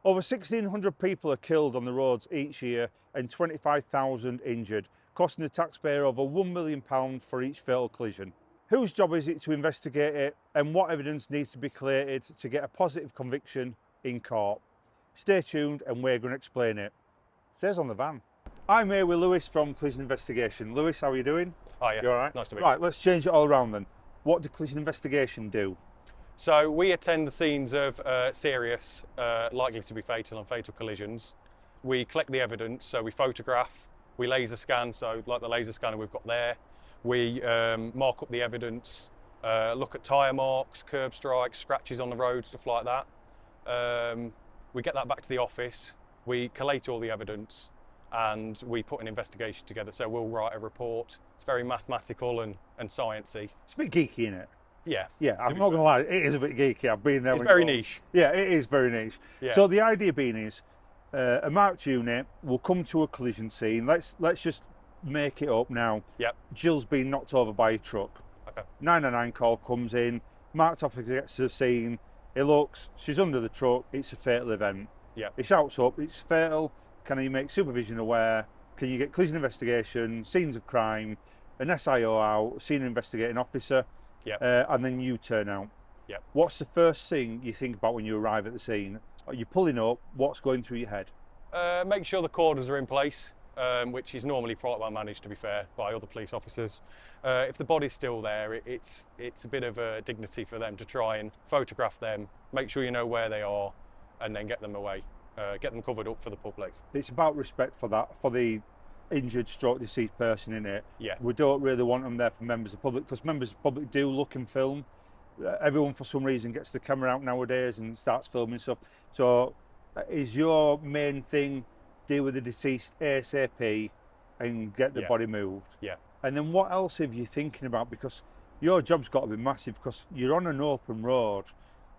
Over 1,600 people are killed on the roads each year and 25,000 injured, costing the taxpayer over £1 million for each fatal collision. Whose job is it to investigate it, and what evidence needs to be collated to get a positive conviction in court? Stay tuned and we're going to explain it. It says on the van. I'm here with Lewis from Collision Investigation. Lewis, how are you doing? Hi, yeah. You all right? Nice to meet you. Right, let's change it all around then. What does Collision Investigation do? So we attend the scenes of serious, likely to be fatal and fatal collisions. We collect the evidence, so we photograph, we laser scan, so like the laser scanner we've got there. We mark up the evidence, look at tyre marks, curb strikes, scratches on the road, stuff like that. We get that back to the office, we collate all the evidence, and we put an investigation together. So we'll write a report. It's very mathematical and sciencey. It's a bit geeky, isn't it? Yeah. Yeah, I'm not going to lie, it is a bit geeky. I've been there. It's very niche. Yeah, it is very niche. Yeah. So the idea being is, a marked unit will come to a collision scene. Let's just make it up now. Yep. Jill's been knocked over by a truck. Okay. 999 call comes in, marked officer gets to the scene, he looks, she's under the truck, it's a fatal event. Yeah. He shouts up, it's fatal, can you make supervision aware, can you get collision investigation, scenes of crime, an SIO out, senior investigating officer, and then you turn out. Yep. What's the first thing you think about when you arrive at the scene? Are you pulling up, what's going through your head? Make sure the cordons are in place, which is normally quite well managed, to be fair, by other police officers. If the body's still there, it's a bit of a dignity for them to try and photograph them, make sure you know where they are, and then get them away, get them covered up for the public. It's about respect for that, for the injured stroke deceased person in it. Yeah. We don't really want them there for members of the public, because members of the public do look and film. Everyone for some reason gets the camera out nowadays and starts filming stuff. So is your main thing deal with the deceased ASAP and get the body moved? Yeah. And then what else are you thinking about? Because your job's got to be massive, because you're on an open road.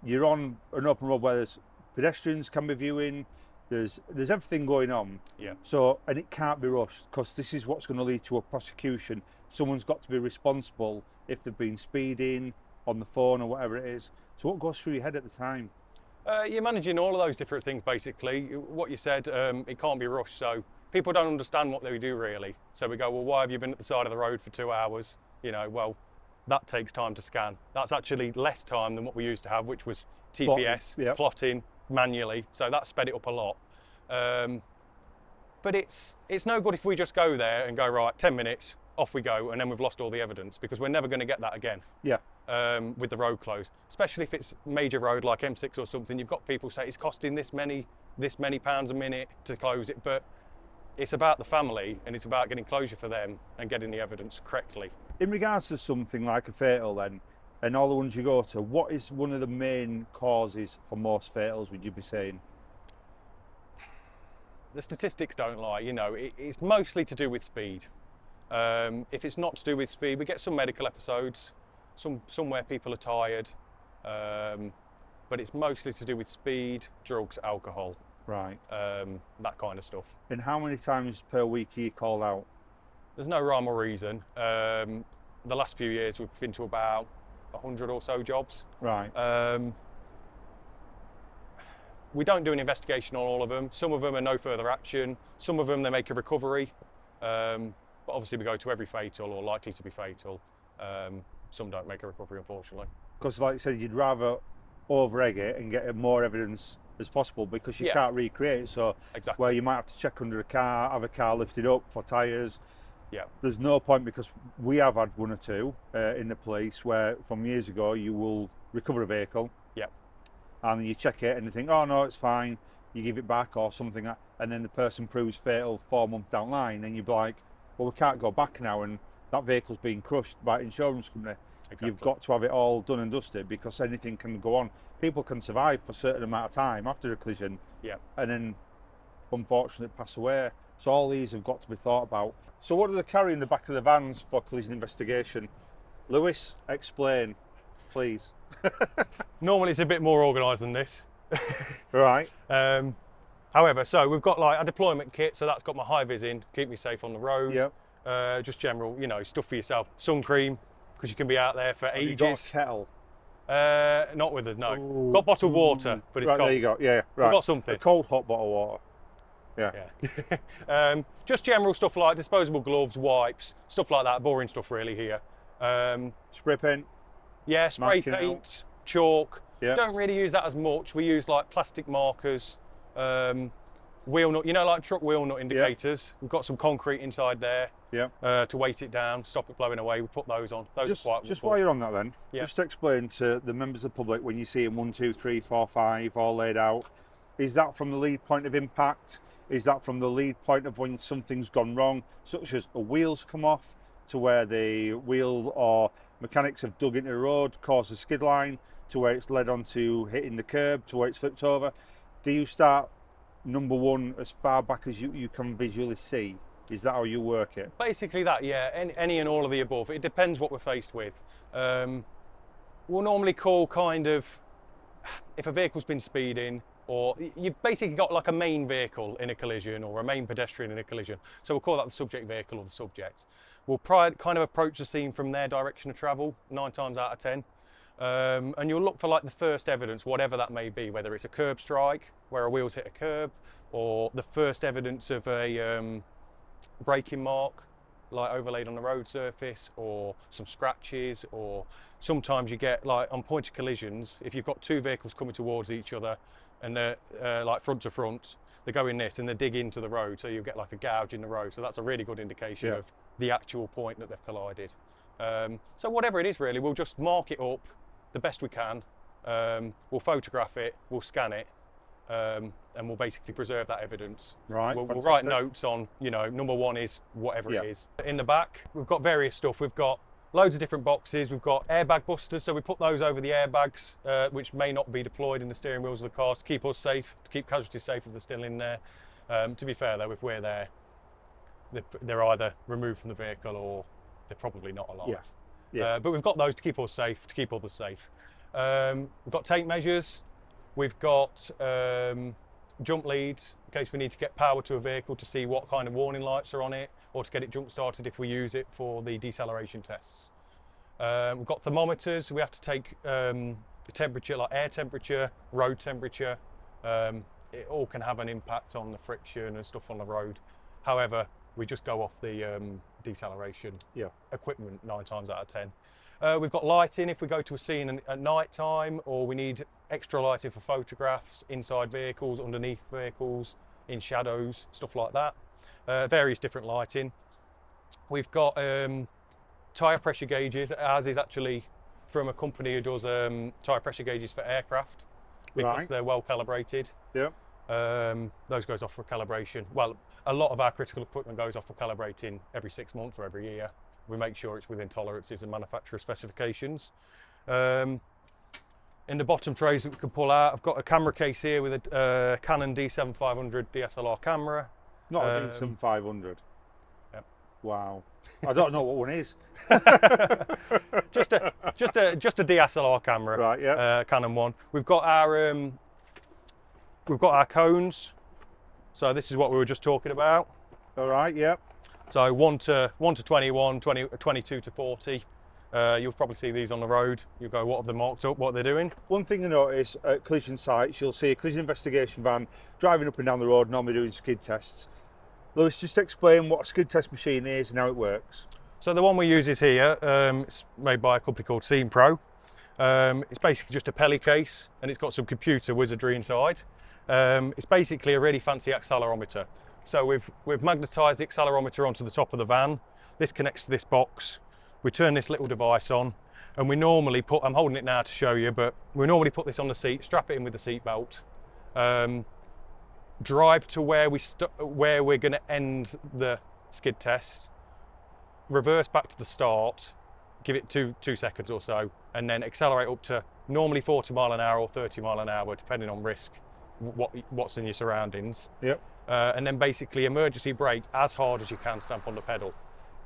You're on an open road where there's pedestrians can be viewing, there's everything going on. Yeah. So, and it can't be rushed, because this is what's going to lead to a prosecution. Someone's got to be responsible if they've been speeding, on the phone or whatever it is. So what goes through your head at the time? You're managing all of those different things, basically. What you said, it can't be rushed, so people don't understand what they do really. So we go, well, why have you been at the side of the road for 2 hours? You know, well, that takes time to scan. That's actually less time than what we used to have, which was TPS, plotting manually. So that sped it up a lot. But it's no good if we just go there and go, right, 10 minutes, off we go, and then we've lost all the evidence, because we're never going to get that again. Yeah. With the road closed, especially if it's major road like M6 or something. You've got people say it's costing this many pounds a minute to close it, but it's about the family and it's about getting closure for them and getting the evidence correctly. In regards to something like a fatal then, and all the ones you go to, what is one of the main causes for most fatals, would you be saying? The statistics don't lie, you know, it's mostly to do with speed. If it's not to do with speed, we get some medical episodes, somewhere people are tired, but it's mostly to do with speed, drugs, alcohol, right? That kind of stuff. And how many times per week are you called out? There's no rhyme or reason. The last few years we've been to about 100 or so jobs. Right. We don't do an investigation on all of them. Some of them are no further action. Some of them they make a recovery. But obviously we go to every fatal or likely to be fatal. Some don't make a recovery, unfortunately. Because like you said, you'd rather over-egg it and get more evidence as possible, because you can't recreate it. So exactly. Where you might have to check under a car, have a car lifted up for tyres. Yeah. There's no point, because we have had one or two in the police where from years ago you will recover a vehicle. Yeah. And you check it and you think, oh no, it's fine. You give it back or something, and then the person proves fatal 4 months down the line, and you'd be like, well, we can't go back now, and that vehicle's being crushed by an insurance company. Exactly. You've got to have it all done and dusted, because anything can go on. People can survive for a certain amount of time after a collision, and then unfortunately pass away. So all these have got to be thought about. So what do they carry in the back of the vans for collision investigation? Lewis, explain, please. Normally it's a bit more organised than this. Right. However, so we've got like a deployment kit, so that's got my high vis in, keep me safe on the road. Yep. Just general, you know, stuff for yourself. Sun cream, because you can be out there for ages. You got a kettle? Not with us, no. Ooh, Got bottled water, but it's right, cold. there you go. Yeah, right. We've got something. A cold, hot bottle of water. Yeah. Yeah. Just general stuff like disposable gloves, wipes, stuff like that. Boring stuff really here. Spray paint. Yeah, spray Marking paint, chalk. Yeah. Don't really use that as much. We use like plastic markers, wheel nut, like truck wheel nut indicators. We've got some concrete inside there. Yeah. To weight it down, stop it blowing away. We put those on. Those Just, are quite just good. while you're on that then, Yeah. just explain to the members of the public when you see them 1, 2, 3, 4, 5 all laid out, is that from the lead point of impact? Is that from the lead point of when something's gone wrong, such as a wheel's come off, to where the wheel or mechanics have dug into the road, caused a skid line, to where it's led on to hitting the curb, to where it's flipped over? Do you start number one as far back as you can visually see? Is that how you work it? Basically that, yeah. Any and all of the above. It depends what we're faced with. We'll normally call kind of, if a vehicle's been speeding, or you've basically got like a main vehicle in a collision or a main pedestrian in a collision. So we'll call that the subject vehicle or the subject. We'll kind of approach the scene from their direction of travel 9 times out of 10. And you'll look for like the first evidence, whatever that may be, whether it's a curb strike, where a wheel's hit a curb, or the first evidence of a braking mark, like overlaid on the road surface, or some scratches, or sometimes you get like on pointed collisions, if you've got 2 vehicles coming towards each other and they're like front to front, they go in this and they dig into the road, so you get like a gouge in the road. So that's a really good indication of the actual point that they've collided. So whatever it is really, we'll just mark it up the best we can. We'll photograph it, we'll scan it, and we'll basically preserve that evidence. Right. We'll write notes on, number 1 is whatever it is. In the back, we've got various stuff. We've got loads of different boxes. We've got airbag busters, so we put those over the airbags, which may not be deployed in the steering wheels of the cars to keep us safe, to keep casualties safe if they're still in there. To be fair though, if we're there, they're either removed from the vehicle or they're probably not alive. Yeah. But we've got those to keep us safe, to keep others safe. We've got tape measures. We've got jump leads in case we need to get power to a vehicle to see what kind of warning lights are on it, or to get it jump started if we use it for the deceleration tests. We've got thermometers. We have to take the temperature, like air temperature, road temperature. It all can have an impact on the friction and stuff on the road. However, we just go off the deceleration equipment 9 times out of 10. We've got lighting if we go to a scene at night time, or we need extra lighting for photographs inside vehicles, underneath vehicles, in shadows, stuff like that. Various different lighting. We've got tyre pressure gauges. Ours is actually from a company who does tyre pressure gauges for aircraft, because they're well calibrated. Yeah. Those goes off for calibration. Well, a lot of our critical equipment goes off for calibrating every 6 months or every year. We make sure it's within tolerances and manufacturer specifications. In the bottom trays that we can pull out, I've got a camera case here with a Canon D7500 DSLR camera. Not a D7500. Yep. Wow. I don't know what one is. just a DSLR camera. Right. Yeah. Canon one. We've got our cones. So this is what we were just talking about. All right. Yeah. So 1 to 21, 22 to 40. You'll probably see these on the road. You go, what have they marked up? What they're doing? One thing you notice at collision sites, you'll see a collision investigation van driving up and down the road, normally doing skid tests. Lewis, just explain what a skid test machine is and how it works. So the one we use is here. It's made by a company called Scene Pro. It's basically just a pelly case, and it's got some computer wizardry inside. It's basically a really fancy accelerometer. So we've magnetised the accelerometer onto the top of the van. This connects to this box. We turn this little device on, and we normally put, I'm holding it now to show you, but we normally put this on the seat, strap it in with the seat belt, drive to where we're going to end the skid test, reverse back to the start, give it two seconds or so, and then accelerate up to normally 40 mile an hour or 30 mile an hour, depending on risk, what's in your surroundings. Yep. And then basically emergency brake as hard as you can, stamp on the pedal.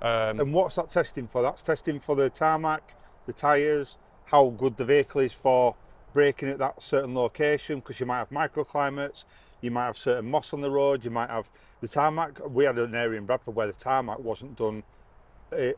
And what's that testing for? That's testing for the tarmac, the tyres, how good the vehicle is for braking at that certain location, because you might have microclimates, you might have certain moss on the road, you might have the tarmac. We had an area in Bradford where the tarmac wasn't done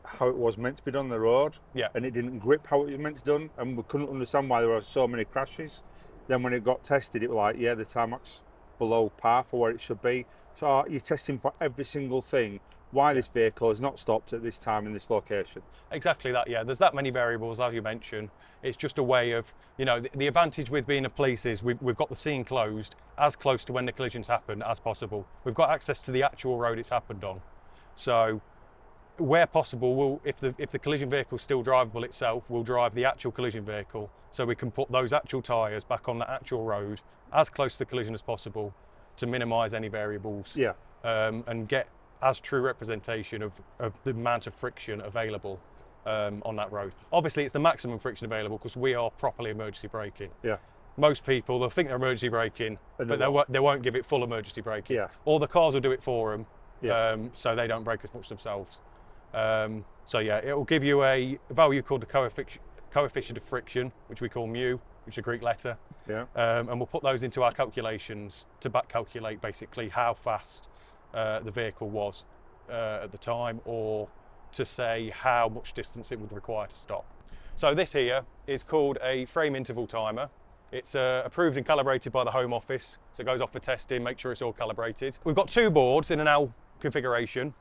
how it was meant to be done on the road, Yeah. and it didn't grip how it was meant to be done, and we couldn't understand why there were so many crashes. Then when it got tested, it was like, yeah, the tarmac's below par for where it should be. So you're testing for every single thing. Why this vehicle has not stopped at this time in this location. Exactly that, yeah. There's that many variables, as you mentioned. It's just a way of, you know, the advantage with being a police is we've got the scene closed as close to when the collisions happened as possible. We've got access to the actual road it's happened on. So where possible, if the collision vehicle is still drivable itself, we'll drive the actual collision vehicle so we can put those actual tyres back on the actual road as close to the collision as possible to minimise any variables. Yeah. And get as true representation of the amount of friction available on that road. Obviously, it's the maximum friction available because we are properly emergency braking. Yeah. Most people, they'll think they're emergency braking, but they won't give it full emergency braking. Yeah. Or the cars will do it for them, Yeah. so they don't brake as much themselves. So yeah, it will give you a value called the coefficient of friction, which we call mu, which is a Greek letter. Yeah. And we'll put those into our calculations to back calculate basically how fast the vehicle was at the time, or to say how much distance it would require to stop. So this here is called a frame interval timer. It's approved and calibrated by the Home Office, so it goes off for testing, make sure it's all calibrated. We've got two boards in an L configuration.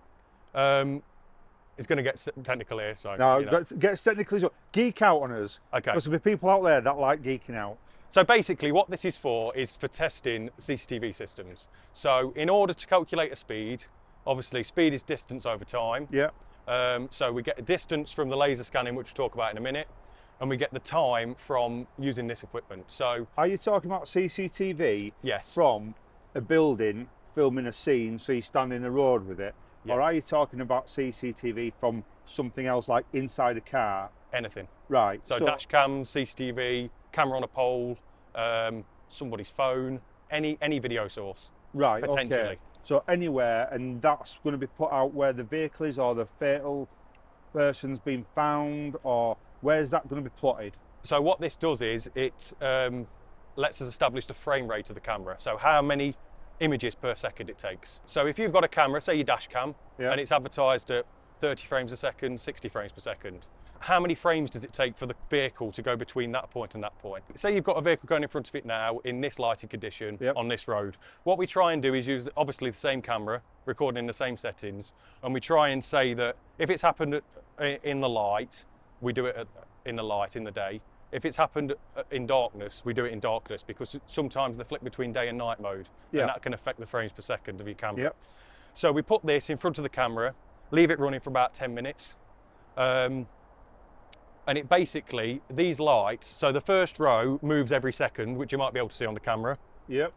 It's going to get technical here, so... No, you know. get technically... Geek out on us. Okay. Because there'll be people out there that like geeking out. So basically what this is for testing CCTV systems. So in order to calculate a speed, obviously speed is distance over time. Yeah. So we get a distance from the laser scanning, which we'll talk about in a minute, and we get the time from using this equipment. So are you talking about CCTV? Yes. From a building filming a scene, so you stand in the road with it? Yeah. Or are you talking about CCTV from something else, like inside a car? Anything. Right. So dash cam, CCTV, camera on a pole, somebody's phone, any video source. Right, potentially. Okay. So anywhere, and that's going to be put out where the vehicle is, or the fatal person's been found, or where's that going to be plotted? So what this does is it lets us establish the frame rate of the camera. So how many images per second it takes. So if you've got a camera, say your dash cam, yeah. and it's advertised at 30 frames a second, 60 frames per second, how many frames does it take for the vehicle to go between that point and that point? Say you've got a vehicle going in front of it now in this lighting condition, yep. on this road. What we try and do is use obviously the same camera, recording in the same settings, and we try and say that if it's happened in the light, we do it in the light in the day. If it's happened in darkness, we do it in darkness, because sometimes they flip between day and night mode, yeah. and that can affect the frames per second of your camera. Yep. So we put this in front of the camera, leave it running for about 10 minutes. And it basically, these lights, so the first row moves every second, which you might be able to see on the camera. Yep.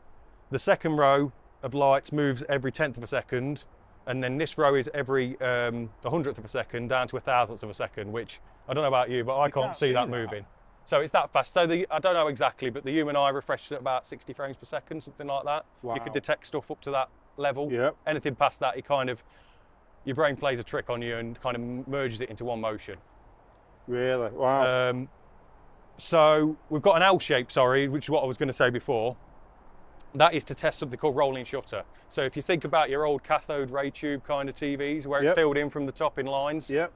The second row of lights moves every 10th of a second. And then this row is every 100th of a second down to 1,000th of a second, which I don't know about you, but I can't see that moving. So it's that fast. So I don't know exactly, but the human eye refreshes at about 60 frames per second, something like that. Wow. You could detect stuff up to that level. Yep. Anything past that, your brain plays a trick on you and kind of merges it into one motion. Really? Wow. So we've got an L shape, which is what I was going to say before. That is to test something called rolling shutter. So if you think about your old cathode ray tube kind of TVs, where it filled in from the top in lines, yep.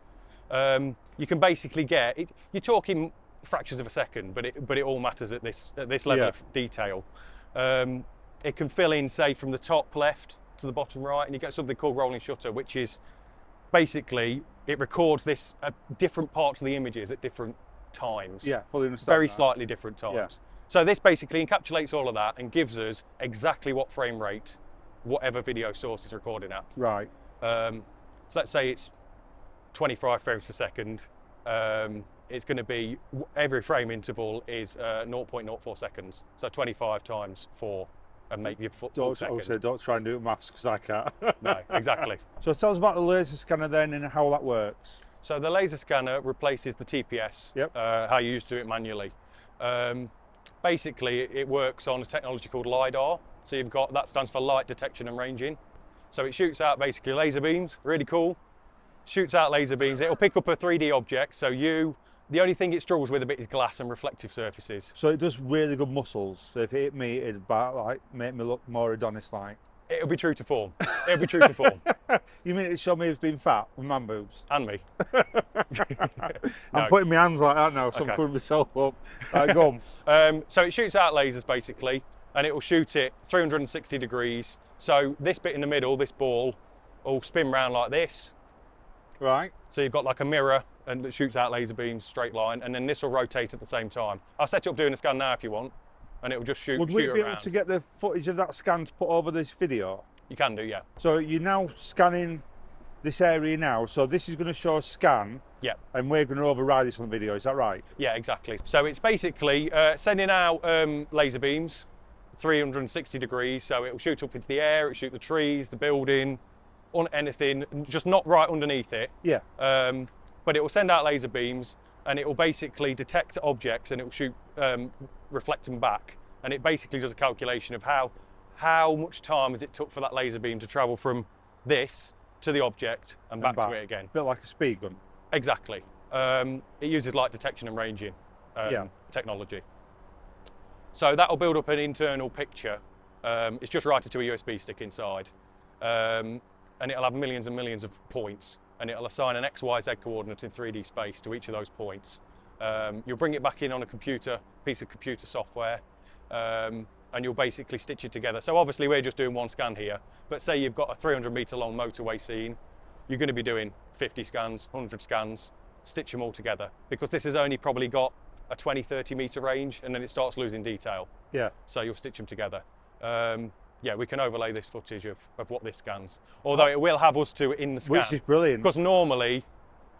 You can basically get it. You're talking fractions of a second, but it all matters at this level of detail. It can fill in, say, from the top left to the bottom right, and you get something called rolling shutter, which is basically it records this different parts of the images at different times. Yeah, fully understand. Very slightly different times. Yeah. So this basically encapsulates all of that and gives us exactly what frame rate whatever video source is recording at. Right. So let's say it's 25 frames per second. It's going to be, every frame interval is 0.04 seconds. So 25 times 4 and make your full second. Obviously, don't try and do maths because I can't. No, exactly. So tell us about the laser scanner then and how that works. So the laser scanner replaces the TPS, yep. How you used to do it manually. Basically, it works on a technology called LiDAR. So you've got, that stands for light detection and ranging. So it shoots out basically laser beams, really cool. Shoots out laser beams. It'll pick up a 3D object. So the only thing it struggles with a bit is glass and reflective surfaces. So it does really good muscles. So if it hit me, it'd like make me look more Adonis-like. It'll be true to form. It'll be true to form. You mean it showed me as being fat with man boobs? And me. I'm putting my hands like that now, so I'm putting myself up. Right, go on. So it shoots out lasers basically, and it will shoot it 360 degrees. So this bit in the middle, this ball, will spin round like this. Right. So you've got like a mirror and it shoots out laser beams straight line, and then this will rotate at the same time. I'll set you up doing a scan now if you want, and it will just shoot. Would we be around. able to get the footage of that scan to put over this video? You can do, yeah. So you're now scanning this area now, so this is going to show a scan. Yeah. And we're going to override this on the video, is that right? Yeah, exactly. So it's basically sending out laser beams, 360 degrees, so it will shoot up into the air, it will shoot the trees, the building, on anything, just not right underneath it. Yeah. But it will send out laser beams, and it will basically detect objects, and it will shoot, reflect them back, and it basically does a calculation of how much time has it took for that laser beam to travel from this to the object and back to it again. A bit like a speed gun. Exactly. It uses light detection and ranging technology. So that will build up an internal picture. It's just routed to a USB stick inside. And it'll have millions and millions of points, and it'll assign an X, Y, Z coordinate in 3D space to each of those points. You'll bring it back in on a piece of computer software, and you'll basically stitch it together. So obviously we're just doing one scan here, but say you've got a 300-meter long motorway scene, you're going to be doing 50 scans, 100 scans, stitch them all together, because this has only probably got a 20-30 meter range, and then it starts losing detail. Yeah. So you'll stitch them together. Yeah, we can overlay this footage of what this scans, although it will have us two in the scan. Which is brilliant. Because normally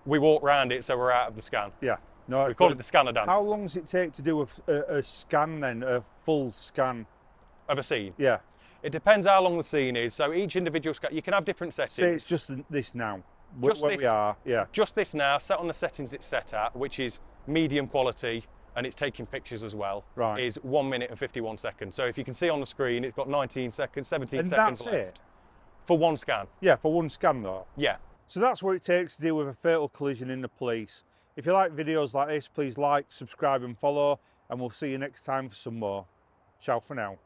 we walk around it so we're out of the scan. Yeah. No, we call it the scanner dance. How long does it take to do a scan then, a full scan? Of a scene? Yeah. It depends how long the scene is. So each individual scan, you can have different settings. Say it's just this now, just where this, we are, yeah. Just this now, set on the settings it's set at, which is medium quality, and it's taking pictures as well, right. Is 1 minute and 51 seconds. So if you can see on the screen, it's got 19 seconds, 17 and seconds that's left. It? For one scan. Yeah, for one scan though. Yeah. So that's what it takes to deal with a fatal collision in the police. If you like videos like this, please like, subscribe and follow, and we'll see you next time for some more. Ciao for now.